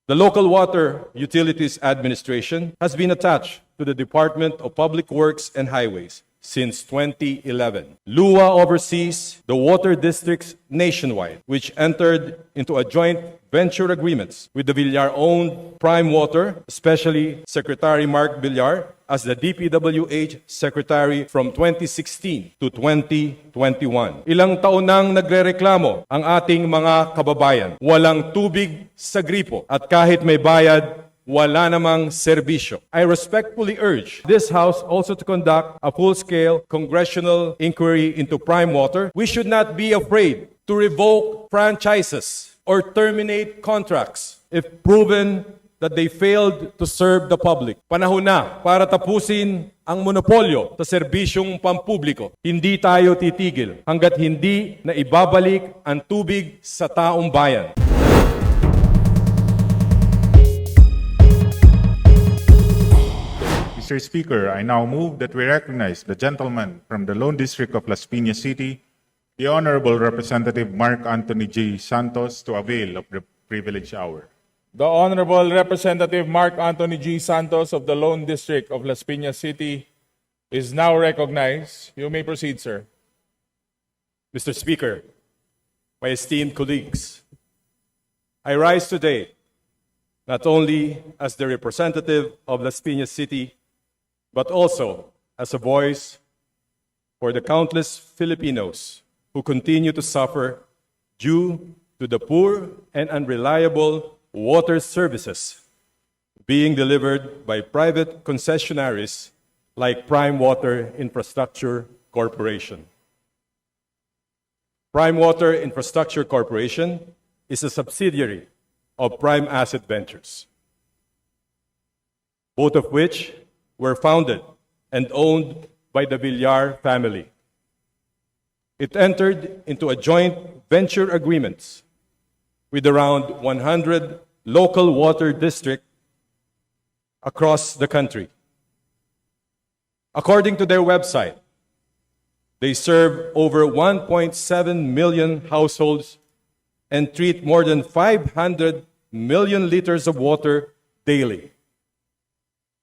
The Local Water Utilities Administration has been attached to the Department of Public Works and Highways since 2011. LUWA oversees the water districts nationwide, which entered into a joint venture agreements with the Villar-owned PrimeWater, especially Secretary Mark Villar, as the DPWH Secretary from 2016 to 2021. Ilang taon nang nagrereklamo ang ating mga kababayan. Walang tubig sa gripo at kahit may bayad, wala namang serbisyo. I respectfully urge this House also to conduct a full-scale congressional inquiry into PrimeWater. We should not be afraid to revoke franchises or terminate contracts if proven that they failed to serve the public. Panahon na para tapusin ang monopolyo sa serbisyong pampubliko. Hindi tayo titigil hanggat hindi na ibabalik ang tubig sa taong bayan. Mr. Speaker, I now move that we recognize the gentleman from the Lone District of Las Piñas City, the Honorable Representative Mark Anthony J. Santos, to avail of the privilege hour. The Honorable Representative Mark Anthony G. Santos of the Lone District of Las Piñas City is now recognized. You may proceed, sir. Mr. Speaker, my esteemed colleagues, I rise today not only as the representative of Las Piñas City, but also as a voice for the countless Filipinos who continue to suffer due to the poor and unreliable water services being delivered by private concessionaries like PrimeWater Infrastructure Corporation. PrimeWater Infrastructure Corporation is a subsidiary of Prime Asset Ventures, both of which were founded and owned by the Villar family. It entered into a joint venture agreements with around 100 local water districts across the country. According to their website, they serve over 1.7 million households and treat more than 500 million liters of water daily.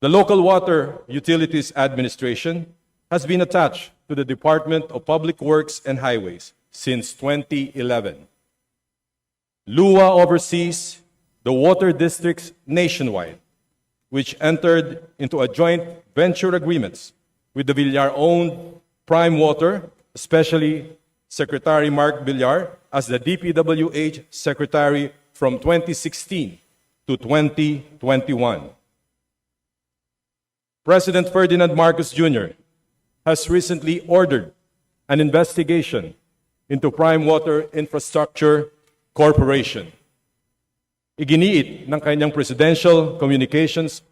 The Local Water Utilities Administration has been attached to the Department of Public Works and Highways since 2011. LUWA oversees the water districts nationwide, which entered into a joint venture agreements with the Villar-owned PrimeWater, especially Secretary Mark Villar, as the DPWH Secretary from 2016 to 2021. President Ferdinand Marcos Jr. has recently ordered an investigation into PrimeWater Infrastructure Corporation. Iginiit ng kanyang Presidential Communications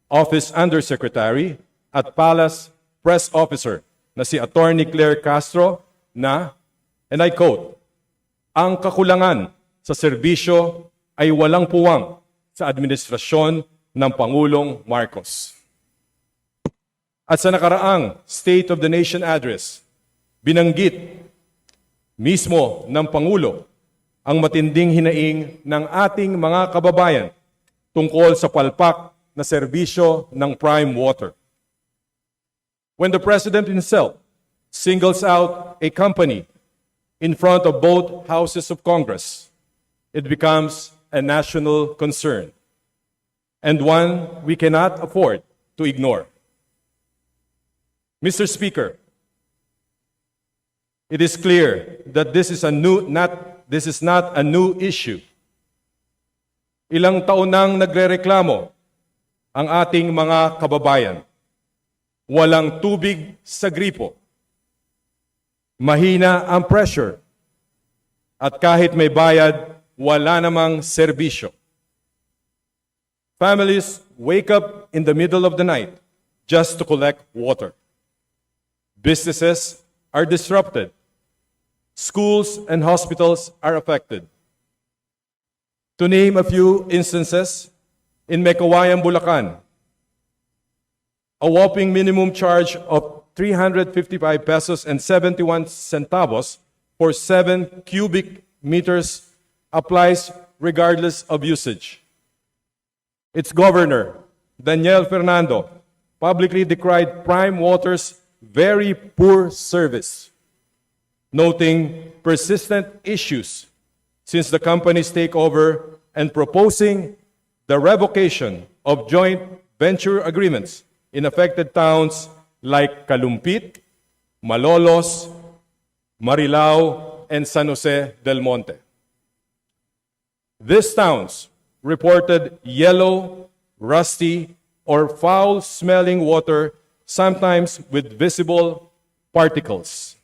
Office Undersecretary at Palace Press Officer na si Attorney Claire Castro na, and I quote, "Ang kakulangan sa serbisyo ay walang puwang sa administrasyon ng Pangulong Marcos." At sa nakaraang State of the Nation Address, binanggit mismo ng Pangulo ang matinding hinaing ng ating mga kababayan tungkol sa palpak na serbisyo ng PrimeWater. When the President himself singles out a company in front of both houses of Congress, it becomes a national concern and one we cannot afford to ignore. Mr. Speaker, it is clear that this is not a new issue. Ilang taon nang nagrereklamo ang ating mga kababayan. Walang tubig sa gripo. Mahina ang pressure. At kahit may bayad, wala namang serbisyo. Families wake up in the middle of the night just to collect water. Businesses are disrupted. Schools and hospitals are affected. To name a few instances, in Mecawayan, Bulacan, a whopping minimum charge of 355 pesos and 71 centavos for 7 cubic meters applies regardless of usage. its governor, Daniel Fernando, publicly decried PrimeWater's very poor service, noting persistent issues since the company's takeover and proposing the revocation of joint venture agreements in affected towns like Kalumpit, Malolos, Marilao, and San Jose del Monte. These towns reported yellow, rusty, or foul-smelling water, sometimes with visible particles.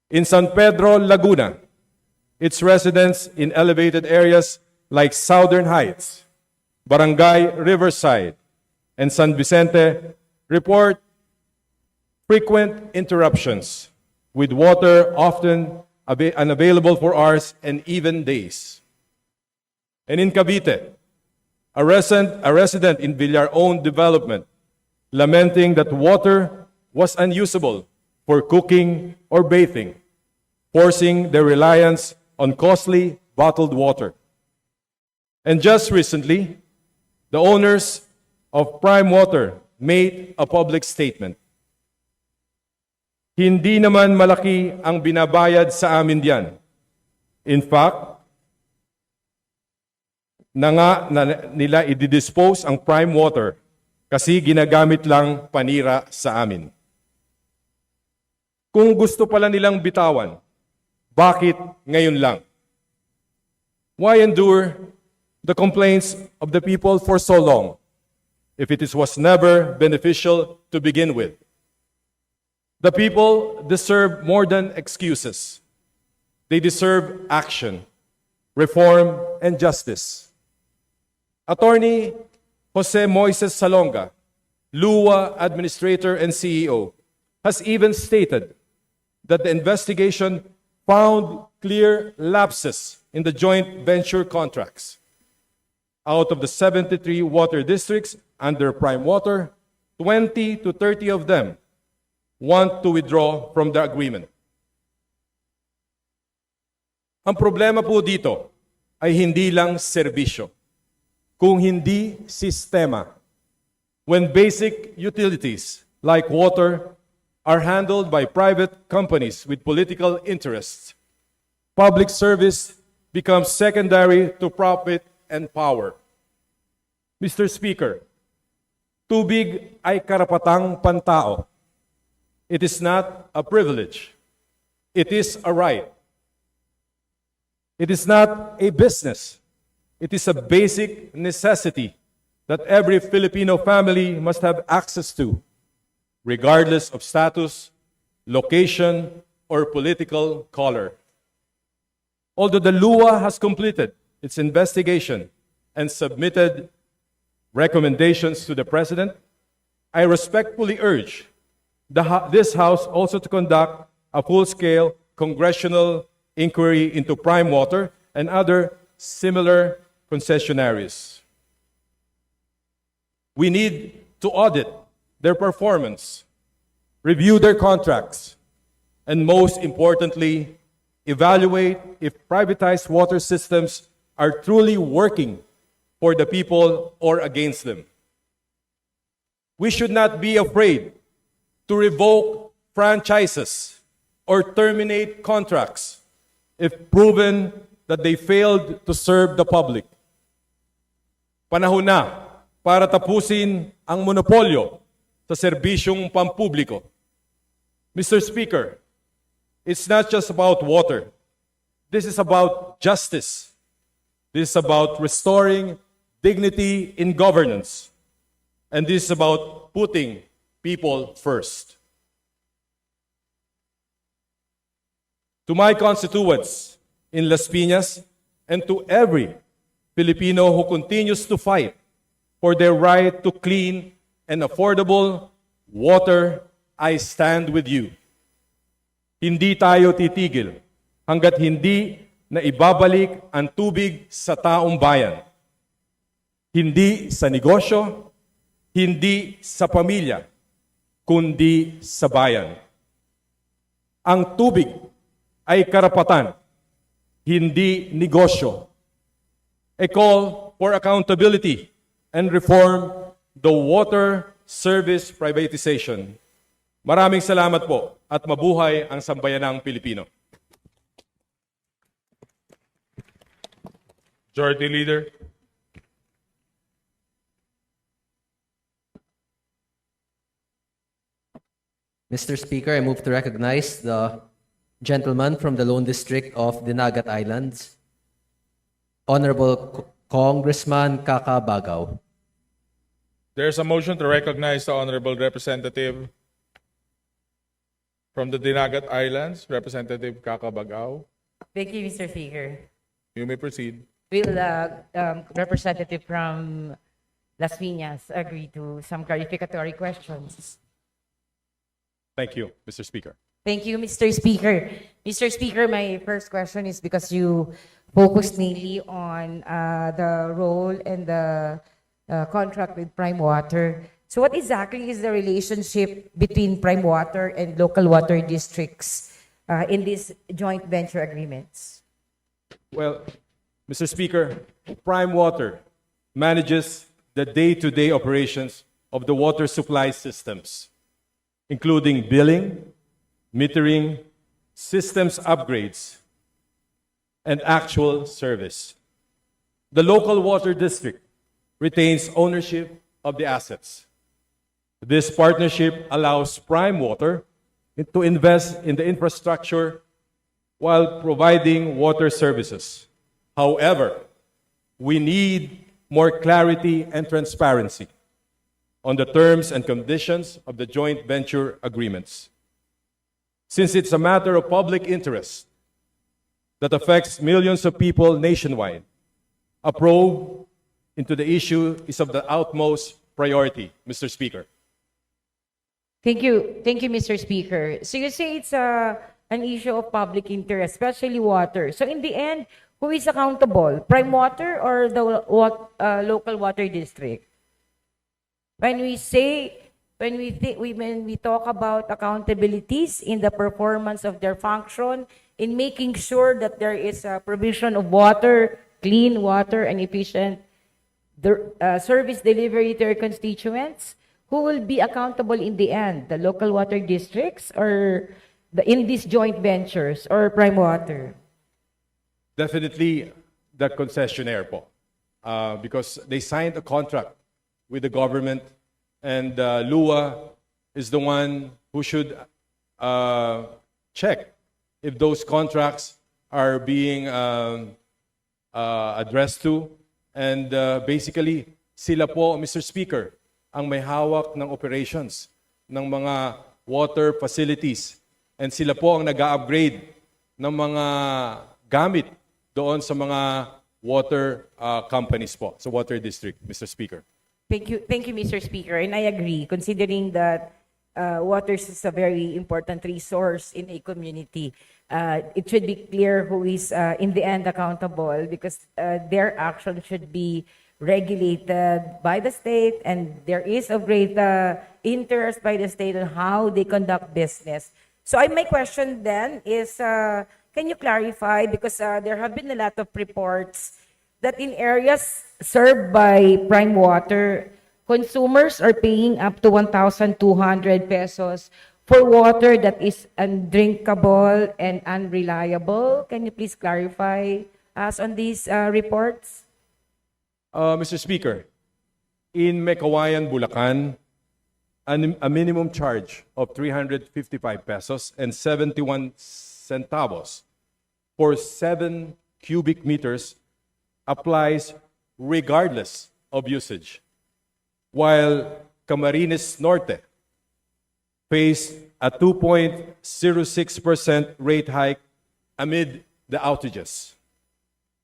In San Pedro, Laguna, its residents in elevated areas like Southern Heights, Barangay Riverside, and San Vicente report frequent interruptions, with water often unavailable for hours and even days. And in Cavite, a resident in Villar-owned development lamenting that water was unusable for cooking or bathing, forcing their reliance on costly bottled water. And just recently, the owners of PrimeWater made a public statement. Hindi naman malaki ang binabayad sa amin diyan. In fact, nila i-dispose ang PrimeWater kasi ginagamit lang panira sa amin. Kung gusto pala nilang bitawan, bakit ngayon lang? Why endure the complaints of the people for so long if was never beneficial to begin with? The people deserve more than excuses. They deserve action, reform, and justice. Attorney Jose Moises Salonga, LUA Administrator and CEO, has even stated that the investigation found clear lapses in the joint venture contracts. Out of the 73 water districts under PrimeWater, 20 to 30 of them want to withdraw from the agreement. Ang problema po dito ay hindi lang serbisyo, kung hindi sistema. When basic utilities like water are handled by private companies with political interests, public service becomes secondary to profit and power. Mr. Speaker, tubig ay karapatang pantao. It is not a privilege. It is a right. It is not a business. It is a basic necessity that every Filipino family must have access to, regardless of status, location, or political color. Although the LUA has completed its investigation and submitted recommendations to the President, I respectfully urge this House also to conduct a full-scale congressional inquiry into PrimeWater and other similar concessionaries. We need to audit their performance, review their contracts, and most importantly, evaluate if privatized water systems are truly working for the people or against them. We should not be afraid to revoke franchises or terminate contracts if proven that they failed to serve the public. Panahon na para tapusin ang monopolyo sa serbisyong pampubliko. Mr. Speaker, it's not just about water. This is about justice. This is about restoring dignity in governance. And this is about putting people first. To my constituents in Las Piñas and to every Filipino who continues to fight for their right to clean and affordable water, I stand with you. Hindi tayo titigil hanggat hindi na ibabalik ang tubig sa taong bayan. Hindi sa negosyo, hindi sa pamilya, kundi sa bayan. Ang tubig ay karapatan, hindi negosyo. A call for accountability and reform the water service privatization. Maraming salamat po at mabuhay ang sambayanang Pilipino. Majority Leader. Mr. Speaker, I move to recognize the gentleman from the Lone District of Dinagat Islands, Honorable Congressman Kaka Bagaw. There's a motion to recognize the Honorable Representative from the Dinagat Islands, Representative Kakabagaw. Thank you, Mr. Speaker. You may proceed. Will representative from Las Piñas agree to some clarificatory questions? Thank you, Mr. Speaker. Thank you, Mr. Speaker. Mr. Speaker, my first question is because you focused mainly on the role and the contract with PrimeWater. So what exactly is the relationship between PrimeWater and local water districts in these joint venture agreements? Well, Mr. Speaker, PrimeWater manages the day-to-day operations of the water supply systems, including billing, metering, systems upgrades, and actual service. The local water district retains ownership of the assets. This partnership allows PrimeWater to invest in the infrastructure while providing water services. However, we need more clarity and transparency on the terms and conditions of the joint venture agreements. Since it's a matter of public interest that affects millions of people nationwide, a probe into the issue is of the utmost priority, Mr. Speaker. Thank you, Mr. Speaker. So you say it's an issue of public interest, especially water. So in the end, who is accountable, PrimeWater or the local water district? When we talk about accountabilities in the performance of their function, in making sure that there is a provision of water, clean water, and efficient service delivery to their constituents, who will be accountable in the end? The local water districts or in these joint ventures or PrimeWater? Definitely the concessionaire po. Because they signed a contract with the government and LUA is the one who should check if those contracts are being addressed to. And basically, sila po, Mr. Speaker, ang may hawak ng operations ng mga water facilities. And sila po ang nag-upgrade ng mga gamit doon sa mga water companies po, sa water district, Mr. Speaker. Thank you, Mr. Speaker. And I agree, considering that water is a very important resource in a community. It should be clear who is in the end accountable because their action should be regulated by the state, and there is a great interest by the state on how they conduct business. So my question then is, can you clarify, because there have been a lot of reports that in areas served by PrimeWater, consumers are paying up to 1,200 pesos for water that is undrinkable and unreliable. Can you please clarify us on these reports? Mr. Speaker, in Mekawayan, Bulacan, a minimum charge of 355 pesos and 71 centavos for 7 cubic meters applies regardless of usage, while Camarines Norte faced a 2.06% rate hike amid the outages.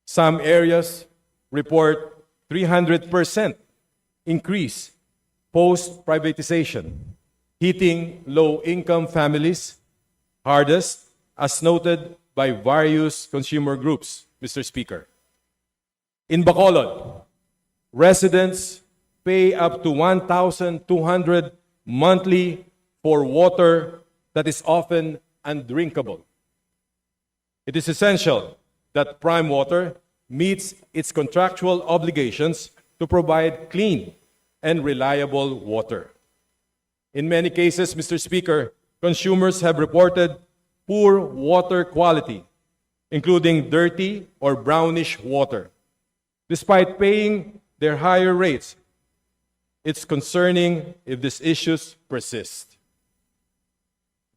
Some areas report 300% increase post-privatization, hitting low-income families hardest, as noted by various consumer groups, Mr. Speaker. In Bacolod, residents pay up to 1,200 monthly for water that is often undrinkable. It is essential that PrimeWater meets its contractual obligations to provide clean and reliable water. In many cases, Mr. Speaker, consumers have reported poor water quality, including dirty or brownish water. Despite paying their higher rates, it's concerning if these issues persist.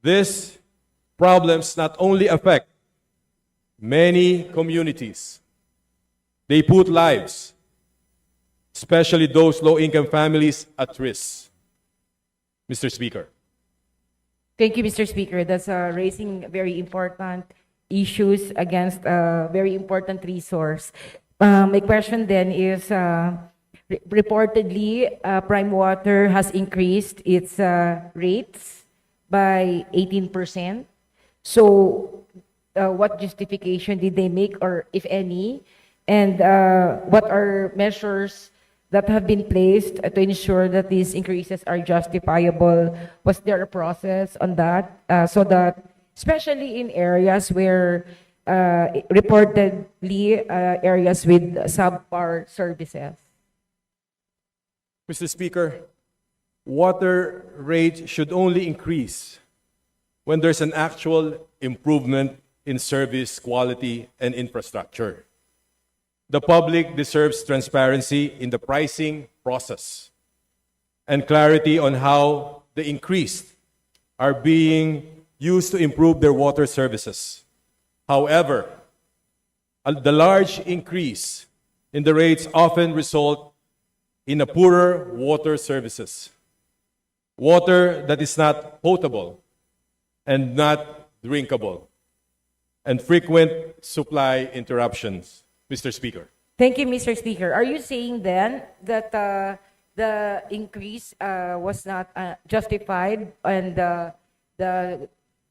These problems not only affect many communities, they put lives, especially those low-income families, at risk. Mr. Speaker. Thank you, Mr. Speaker. That's raising very important issues against a very important resource. My question then is, reportedly, PrimeWater has increased its rates by 18%. So, what justification did they make, or if any, and what are measures that have been placed to ensure that these increases are justifiable? Was there a process on that, so that, especially in areas where reportedly areas with subpar services? Mr. Speaker, water rates should only increase when there's an actual improvement in service quality and infrastructure. The public deserves transparency in the pricing process and clarity on how the increased are being used to improve their water services. However, the large increase in the rates often result in a poorer water services. Water that is not potable and not drinkable, and frequent supply interruptions. Mr. Speaker. Thank you, Mr. Speaker. Are you saying then that the increase was not justified, and the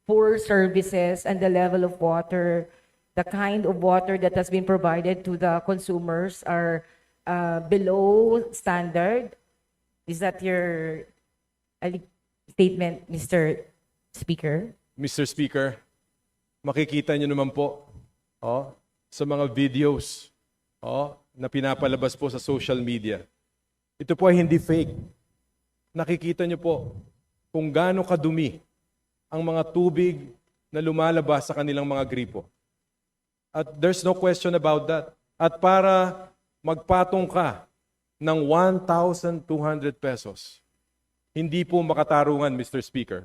poor services and the level of water, the kind of water that has been provided to the consumers are below standard? Is that your statement, Mr. Speaker? Mr. Speaker, makikita niyo naman po sa mga videos na pinapalabas po sa social media. Ito po ay hindi fake. Nakikita niyo po kung gaano kadumi ang mga tubig na lumalabas sa kanilang mga gripo. At there's no question about that. At para magpatong ka ng 1,200 pesos, hindi po makatarungan, Mr. Speaker.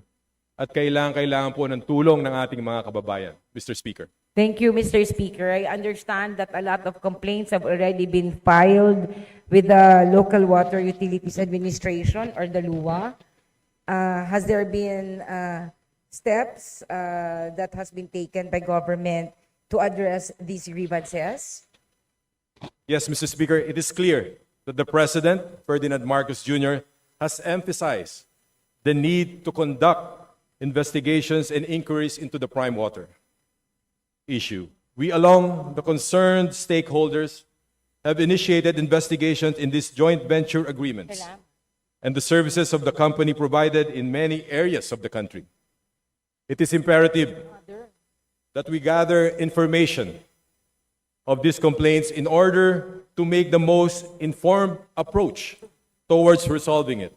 At kailangan po ng tulong ng ating mga kababayan, Mr. Speaker. Thank you, Mr. Speaker. I understand that a lot of complaints have already been filed with the Local Water Utilities Administration, or the LUWA. Has there been steps that has been taken by government to address these grievances? Yes, Mr. Speaker, it is clear that the President, Ferdinand Marcos Jr., has emphasized the need to conduct investigations and inquiries into the PrimeWater issue. We, along the concerned stakeholders, have initiated investigations in these joint venture agreements and the services of the company provided in many areas of the country. It is imperative that we gather information of these complaints in order to make the most informed approach towards resolving it.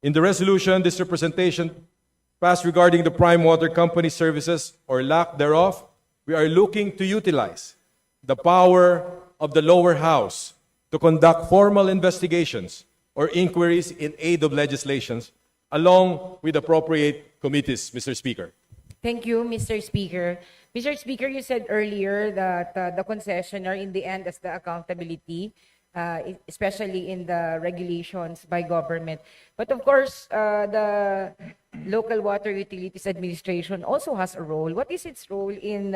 In the resolution, this representation passed regarding the PrimeWater Company services or lack thereof, we are looking to utilize the power of the lower house to conduct formal investigations or inquiries in aid of legislations along with appropriate committees, Mr. Speaker. Thank you, Mr. Speaker. Mr. Speaker, you said earlier that the concessionaire in the end has the accountability, especially in the regulations by government. But of course, the Local Water Utilities Administration also has a role. What is its role in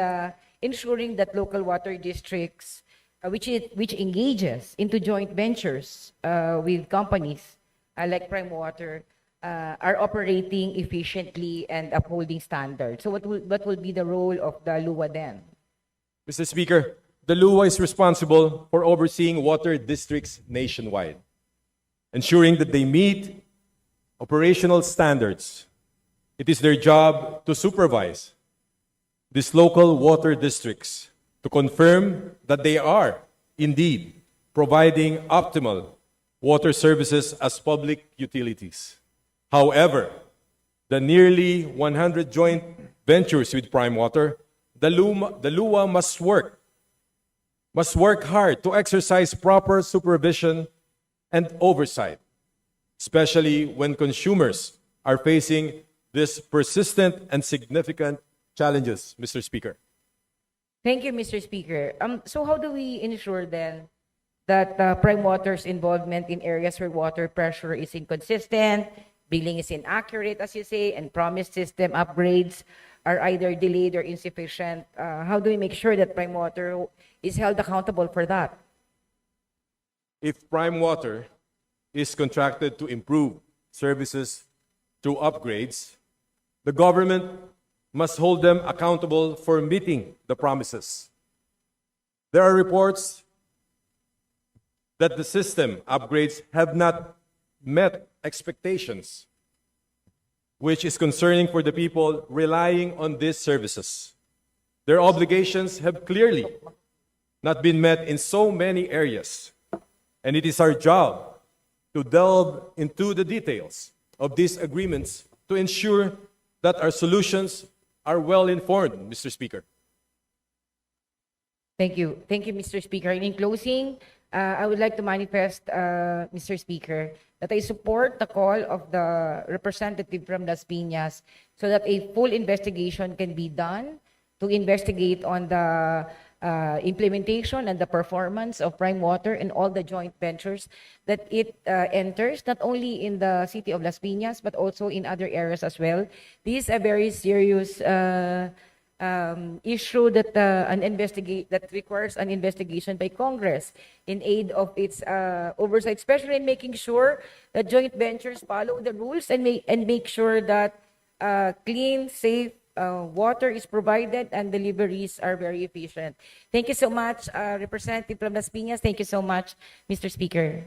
ensuring that local water districts, which engages into joint ventures with companies like PrimeWater, are operating efficiently and upholding standards? So what will be the role of the LUWA then? Mr. Speaker, the LUWA is responsible for overseeing water districts nationwide, ensuring that they meet operational standards. It is their job to supervise these local water districts to confirm that they are indeed providing optimal water services as public utilities. However, the nearly 100 joint ventures with PrimeWater, the LUA must work hard to exercise proper supervision and oversight, especially when consumers are facing these persistent and significant challenges, Mr. Speaker. Thank you, Mr. Speaker. So how do we ensure then that PrimeWater's involvement in areas where water pressure is inconsistent, billing is inaccurate, as you say, and promised system upgrades are either delayed or insufficient? How do we make sure that PrimeWater is held accountable for that? If PrimeWater is contracted to improve services through upgrades, the government must hold them accountable for meeting the promises. There are reports that the system upgrades have not met expectations, which is concerning for the people relying on these services. Their obligations have clearly not been met in so many areas, and it is our job to delve into the details of these agreements to ensure that our solutions are well informed, Mr. Speaker. Thank you. Thank you, Mr. Speaker. And in closing, I would like to manifest, Mr. Speaker, that I support the call of the representative from Las Piñas so that a full investigation can be done to investigate on the implementation and the performance of PrimeWater and all the joint ventures that it enters, not only in the city of Las Piñas, but also in other areas as well. This is a very serious issue that that requires an investigation by Congress in aid of its oversight, especially in making sure that joint ventures follow the rules and make sure that clean, safe water is provided and deliveries are very efficient. Thank you so much, Representative from Las Piñas. Thank you so much, Mr. Speaker.